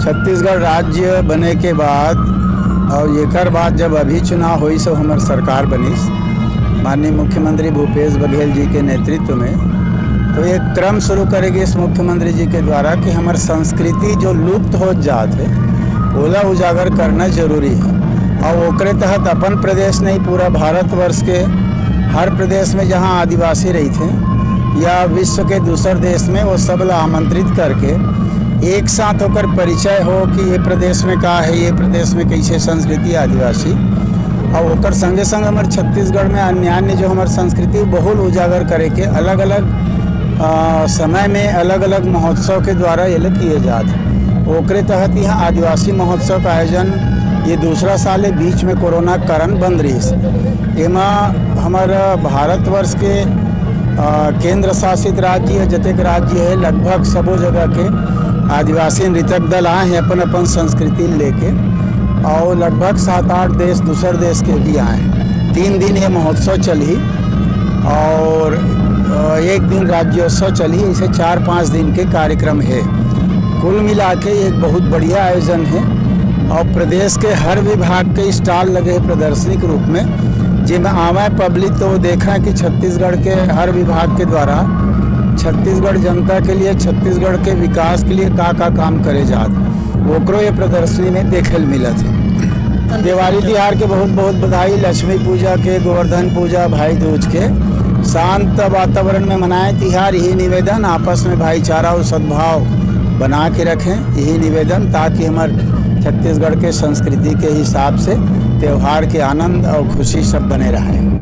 छत्तीसगढ़ राज्य बने के बाद और एकर बाद जब अभी चुनाव हुई सो हमार सरकार बनीस माननीय मुख्यमंत्री भूपेश बघेल जी के नेतृत्व में, तो एक क्रम शुरू करेगी इस मुख्यमंत्री जी के द्वारा कि हमार संस्कृति जो लुप्त हो जात है ओला उजागर करना जरूरी है। और ओकरे तहत अपन प्रदेश नहीं पूरा भारतवर्ष के हर प्रदेश में जहाँ आदिवासी रही थे या विश्व के दूसर देश में वो सब ला आमंत्रित करके एक साथ होकर परिचय हो कि ये प्रदेश में का है, ये प्रदेश में कैसे संस्कृति आदिवासी और ओकर संगे संग हमारे छत्तीसगढ़ में अन्य जो हमारे संस्कृति बहुल उजागर करे के अलग अलग समय में अलग अलग महोत्सव के द्वारा ये लोग किए जाते। ओकरे तहत यहाँ आदिवासी महोत्सव का आयोजन ये दूसरा साल है, बीच में कोरोना कारण बंद रही। एमा हमारा भारतवर्ष के केंद्र शासित राज्य है, जतेक राज्य है लगभग सबो जगह के आदिवासी नृतक दल आए हैं अपन अपन संस्कृति लेके, और लगभग 7-8 देश दूसर देश के भी आए हैं। 3 दिन ये महोत्सव चली और 1 दिन राज्योत्सव चली, इसे 4-5 दिन के कार्यक्रम है। कुल मिला के एक बहुत बढ़िया आयोजन है और प्रदेश के हर विभाग के स्टॉल लगे हैं प्रदर्शनी के रूप में, जिनमें आवा पब्लिक तो देखा है कि छत्तीसगढ़ के हर विभाग के द्वारा छत्तीसगढ़ जनता के लिए, छत्तीसगढ़ के विकास के लिए का काम करे जात ओकरो ये प्रदर्शनी में देखे मिला थे। दिवाली तिहार के बहुत बहुत बधाई, लक्ष्मी पूजा के, गोवर्धन पूजा, भाई दूज के शांत वातावरण में मनाएं तिहार, यही निवेदन। आपस में भाईचारा और सद्भाव बना के रखें, यही निवेदन, ताकि हमारे छत्तीसगढ़ के संस्कृति के हिसाब से त्यौहार के आनंद और खुशी सब बने रहें।